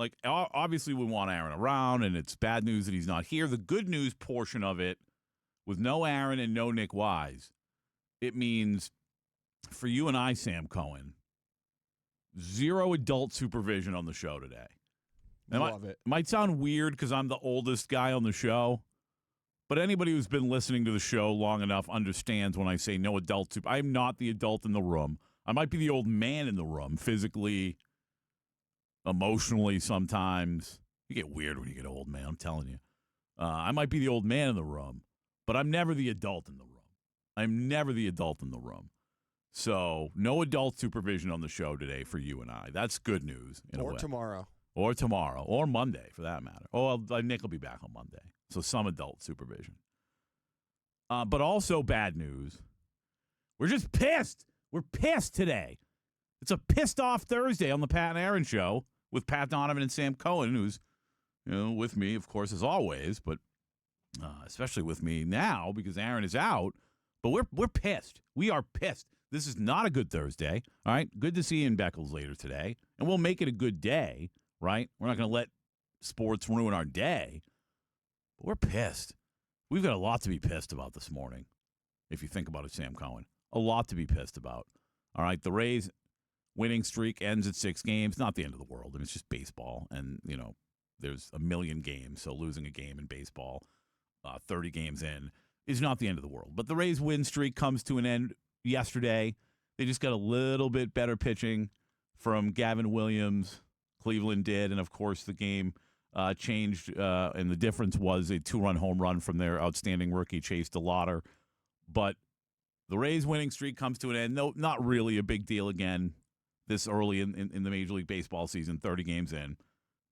Like, obviously we want Aaron around, and it's bad news that he's not here. The good news portion of it, with no Aaron and no Nick Wise, it means for you and I, Sam Cohen, zero adult supervision on the show today. Love it. Might sound weird because I'm the oldest guy on the show, but anybody who's been listening to the show long enough understands when I say no adult super. I'm not the adult in the room. I might be the old man in the room, physically, emotionally sometimes. You get weird when you get old, man, I'm telling you. I might be the old man in the room, but I'm never the adult in the room. I'm never the adult in the room. So no adult supervision on the show today for you and I. That's good news. Or tomorrow. Or tomorrow. Or Monday, for that matter. Oh, Nick will be back on Monday. So some adult supervision. But also bad news. We're just pissed. We're pissed today. It's a pissed off Thursday on the Pat and Aaron Show with Pat Donovan and Sam Cohen, who's with me, of course, as always, but especially with me now because Aaron is out. But we're pissed. We are pissed. This is not a good Thursday. All right. Good to see you in Beckles later today. And we'll make it a good day, right? We're not going to let sports ruin our day. But we're pissed. We've got a lot to be pissed about this morning, if you think about it, Sam Cohen. A lot to be pissed about. All right. The Rays winning streak ends at 6 games. Not the end of the world. I mean, it's just baseball. And, there's a million games. So losing a game in baseball, 30 games in, is not the end of the world. But the Rays win streak comes to an end yesterday. They just got a little bit better pitching from Gavin Williams. Cleveland did. And, of course, the game changed, and the difference was a 2-run home run from their outstanding rookie, Chase DeLauter. But the Rays winning streak comes to an end. No, not really a big deal again this early in the Major League Baseball season, 30 games in.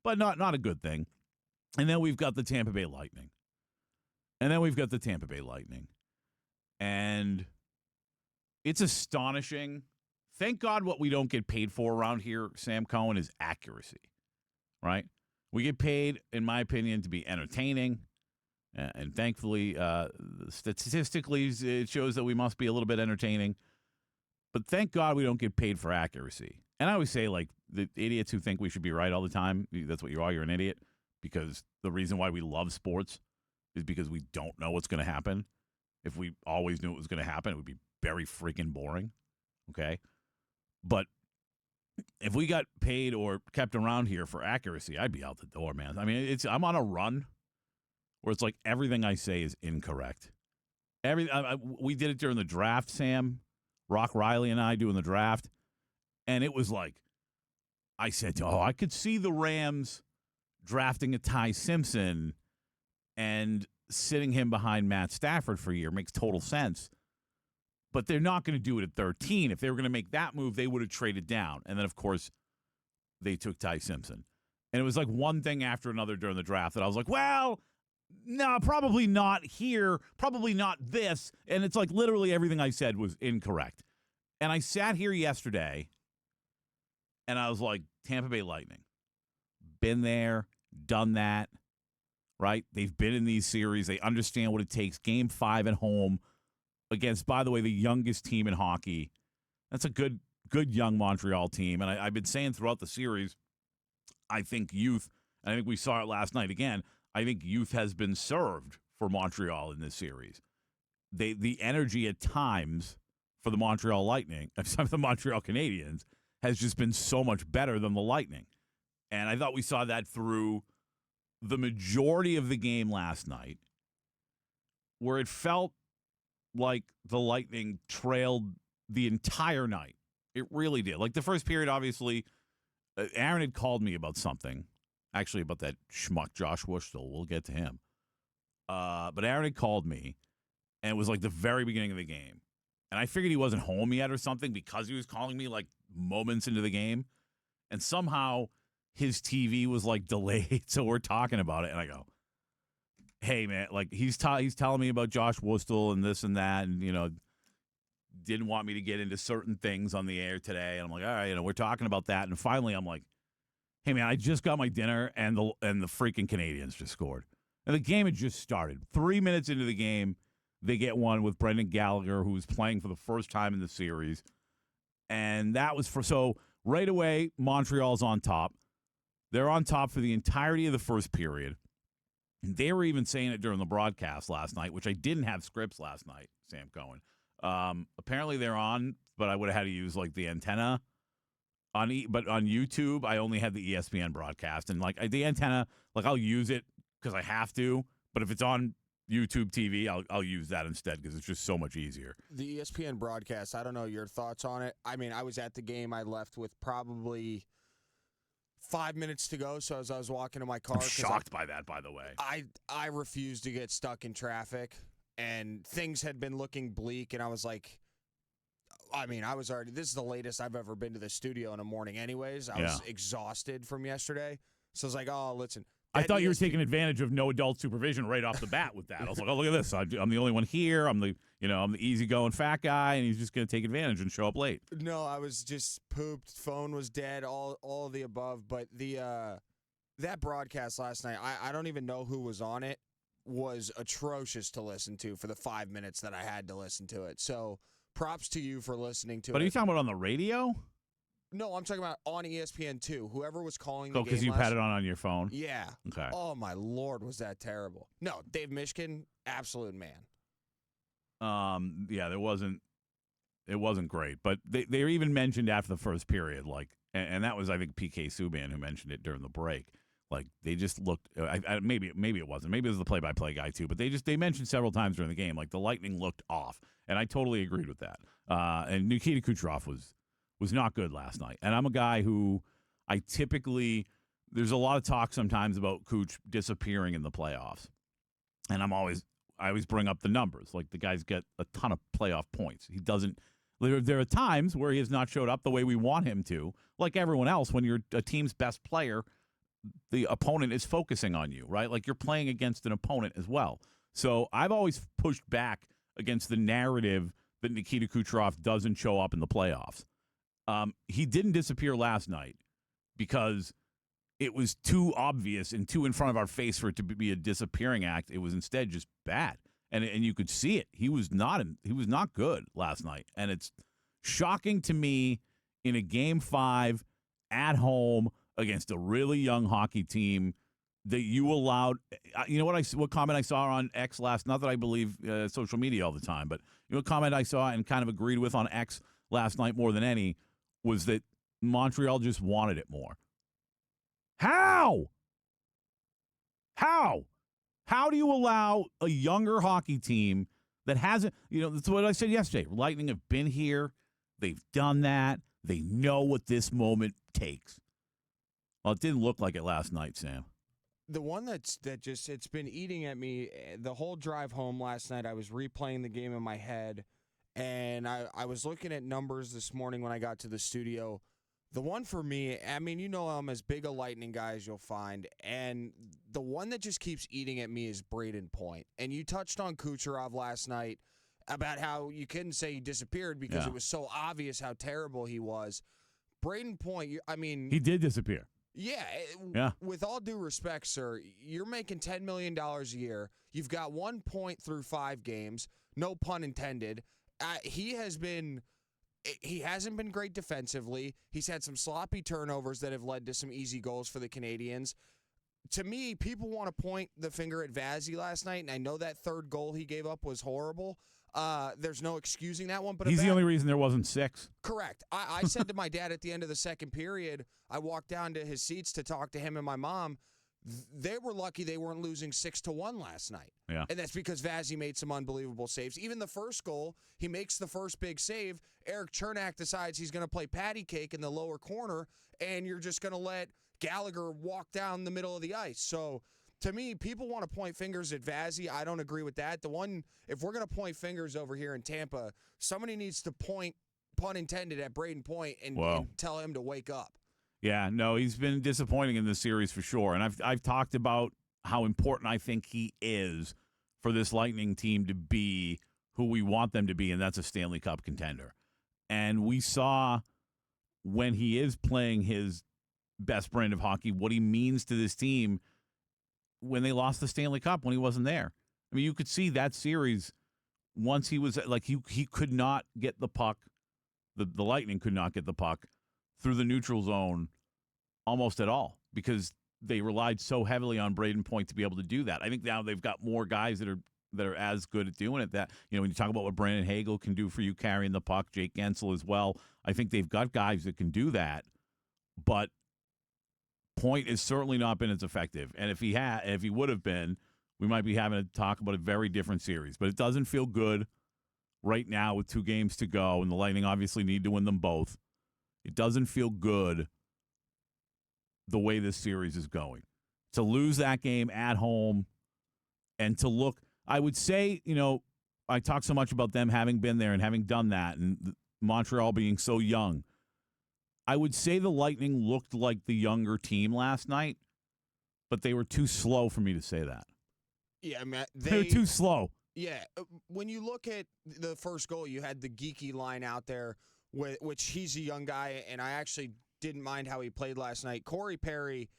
But not a good thing. And then we've got the Tampa Bay Lightning. And it's astonishing. Thank God what we don't get paid for around here, Sam Cohen, is accuracy, right? We get paid, in my opinion, to be entertaining. And thankfully, statistically, it shows that we must be a little bit entertaining. But thank God we don't get paid for accuracy. And I always say, like, the idiots who think we should be right all the time, that's what you are, you're an idiot. Because the reason why we love sports is because we don't know what's going to happen. If we always knew it was going to happen, it would be very freaking boring, okay? But if we got paid or kept around here for accuracy, I'd be out the door, man. I mean, I'm on a run where it's like everything I say is incorrect. We did it during the draft, Sam. Rock Riley and I doing the draft. And it was like, I said, I could see the Rams drafting a Ty Simpson and sitting him behind Matt Stafford for a year. Makes total sense. But they're not going to do it at 13. If they were going to make that move, they would have traded down. And then, of course, they took Ty Simpson. And it was like one thing after another during the draft that I was like, well, no, probably not here. Probably not this. And it's like literally everything I said was incorrect. And I sat here yesterday, and I was like, Tampa Bay Lightning. Been there, done that, right? They've been in these series. They understand what it takes. Game 5 at home against, by the way, the youngest team in hockey. That's a good young Montreal team. And I've been saying throughout the series, I think youth, and I think we saw it last night again, I think youth has been served for Montreal in this series. The energy at times for the Montreal Lightning, the Montreal Canadiens, has just been so much better than the Lightning. And I thought we saw that through the majority of the game last night, where it felt like the Lightning trailed the entire night. It really did. Like the first period, obviously, Aaron had called me about something, actually about that schmuck Josh Wuchtel. We'll get to him. But Aaron had called me, and it was like the very beginning of the game. And I figured he wasn't home yet or something because he was calling me like moments into the game. And somehow his TV was like delayed, so we're talking about it. And I go, hey, man, like he's telling me about Josh Wuchtel and this and that, and, didn't want me to get into certain things on the air today. And I'm like, all right, we're talking about that. And finally I'm like, hey, man, I just got my dinner, and the freaking Canadiens just scored. And the game had just started. 3 minutes into the game, they get one with Brendan Gallagher, who was playing for the first time in the series. And that was so right away, Montreal's on top. They're on top for the entirety of the first period. And they were even saying it during the broadcast last night, which I didn't have scripts last night, Sam Cohen. Apparently they're on, but I would have had to use like the antenna. But on YouTube, I only had the ESPN broadcast. And like the antenna, like I'll use it because I have to. But if it's on YouTube TV, I'll use that instead because it's just so much easier. The ESPN broadcast, I don't know your thoughts on it. I mean, I was at the game. I left with probably 5 minutes to go, so as I was walking to my car. I'm shocked by that, by the way. I refused to get stuck in traffic, and things had been looking bleak, and I was like, I mean, this is the latest I've ever been to the studio in a morning anyways. I was exhausted from yesterday, so I was like, oh, listen. I thought you were taking advantage of no adult supervision right off the bat with that. I was like, oh, look at this. I'm the only one here. I'm the easygoing fat guy, and he's just going to take advantage and show up late. No, I was just pooped. Phone was dead. All of the above. But that broadcast last night, I don't even know who was on it, was atrocious to listen to for the 5 minutes that I had to listen to it. So props to you for listening to it. But are you talking about on the radio? No, I'm talking about on ESPN2. Whoever was calling the game. Oh, because you had it on your phone? Yeah. Okay. Oh, my Lord, was that terrible. No, Dave Mishkin, absolute man. Yeah, it wasn't great. But they even mentioned after the first period, like, and that was, I think, PK Subban who mentioned it during the break. Like, they just looked, maybe it wasn't. Maybe it was the play-by-play guy, too. But they mentioned several times during the game, like, the Lightning looked off. And I totally agreed with that. And Nikita Kucherov was not good last night. And I'm a guy who there's a lot of talk sometimes about Kuch disappearing in the playoffs. And I always bring up the numbers. Like, the guy's got a ton of playoff points. He doesn't, there are times where he has not showed up the way we want him to. Like everyone else, when you're a team's best player, the opponent is focusing on you, right? Like, you're playing against an opponent as well. So I've always pushed back against the narrative that Nikita Kucherov doesn't show up in the playoffs. He didn't disappear last night because it was too obvious and too in front of our face for it to be a disappearing act. It was instead just bad, and you could see it. He was not good last night, and it's shocking to me in a Game 5 at home against a really young hockey team that you allowed. You know what comment I saw on X last? Not that I believe social media all the time, but a comment I saw and kind of agreed with on X last night more than any was that Montreal just wanted it more. How do you allow a younger hockey team that hasn't, that's what I said yesterday. Lightning have been here. They've done that. They know what this moment takes. Well, it didn't look like it last night, Sam. The one it's been eating at me the whole drive home last night. I was replaying the game in my head, and I was looking at numbers this morning when I got to the studio. The one for me, I mean, I'm as big a Lightning guy as you'll find, and the one that just keeps eating at me is Braden Point. And you touched on Kucherov last night about how you couldn't say he disappeared because it was so obvious how terrible he was. Braden Point, he did disappear. Yeah. With all due respect, sir, you're making $10 million a year. You've got 1 point through 5 games. No pun intended. He hasn't been great defensively. He's had some sloppy turnovers that have led to some easy goals for the Canadians. To me, people want to point the finger at Vazzy last night, and I know that third goal he gave up was horrible. There's no excusing that one. But he's the only reason there wasn't 6. Correct. I said to my dad at the end of the second period, I walked down to his seats to talk to him and my mom. They were lucky they weren't losing 6-1 last night. Yeah. And that's because Vazzy made some unbelievable saves. Even the first goal, he makes the first big save. Eric Chernak decides he's going to play patty cake in the lower corner, and you're just going to let Gallagher walk down the middle of the ice. So, to me, people want to point fingers at Vazzy. I don't agree with that. If we're going to point fingers over here in Tampa, somebody needs to point, pun intended, at Braden Point and tell him to wake up. Yeah, no, he's been disappointing in this series for sure. And I've talked about how important I think he is for this Lightning team to be who we want them to be, and that's a Stanley Cup contender. And we saw when he is playing his best brand of hockey, what he means to this team when they lost the Stanley Cup when he wasn't there. I mean, you could see that series once he was like he could not get the puck. The Lightning could not get the puck through the neutral zone almost at all. because they relied so heavily on Braden Point to be able to do that. I think now they've got more guys that are as good at doing it. That, when you talk about what Brandon Hagel can do for you carrying the puck, Jake Gensel as well, I think they've got guys that can do that. But Point has certainly not been as effective. And if he would have been, we might be having to talk about a very different series. But it doesn't feel good right now with 2 games to go, and the Lightning obviously need to win them both. It doesn't feel good the way this series is going. To lose that game at home and to look, I would say, I talk so much about them having been there and having done that and Montreal being so young. I would say the Lightning looked like the younger team last night, but they were too slow for me to say that. Yeah, I mean, they were too slow. Yeah, when you look at the first goal, you had the Geeky line out there, which he's a young guy, and I actually didn't mind how he played last night. Corey Perry,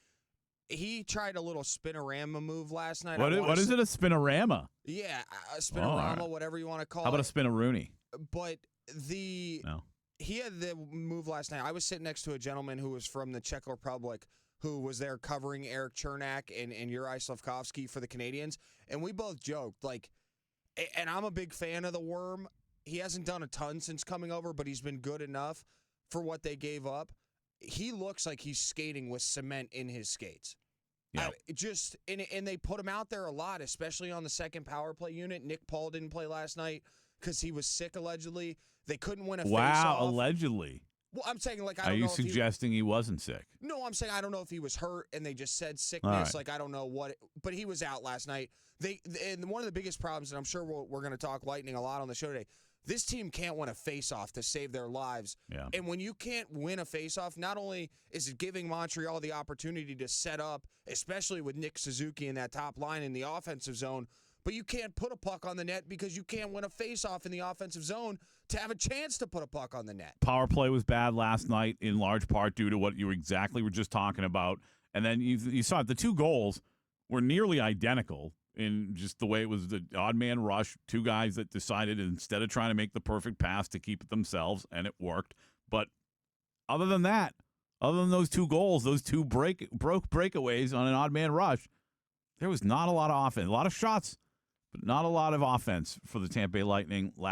he tried a little spinorama move last night. What is it, a spinorama? Yeah, a spinorama, right. Whatever you want to call it. How about a spinaroonie? But he had the move last night. I was sitting next to a gentleman who was from the Czech Republic who was there covering Eric Chernak and Juraj Slafkovsky for the Canadians, and we both joked, and I'm a big fan of the Worm. He hasn't done a ton since coming over, but he's been good enough for what they gave up. He looks like he's skating with cement in his skates. Yeah. And they put him out there a lot, especially on the second power play unit. Nick Paul didn't play last night because he was sick, allegedly. They couldn't win a face-off. Wow, allegedly. Well, I'm saying, I don't know. Are you suggesting he wasn't sick? No, I'm saying I don't know if he was hurt and they just said sickness. Right. I don't know what. But he was out last night. And one of the biggest problems, and I'm sure we're going to talk Lightning a lot on the show today, this team can't win a face-off to save their lives. Yeah. And when you can't win a face-off, not only is it giving Montreal the opportunity to set up, especially with Nick Suzuki in that top line in the offensive zone, but you can't put a puck on the net because you can't win a face-off in the offensive zone to have a chance to put a puck on the net. Power play was bad last night in large part due to what you were just talking about. And then you saw it, the 2 goals were nearly identical in just the way it was the odd man rush, 2 guys that decided instead of trying to make the perfect pass to keep it themselves, and it worked. But other than that, other than those 2 goals, those 2 breakaways on an odd man rush, there was not a lot of offense. A lot of shots, but not a lot of offense for the Tampa Bay Lightning last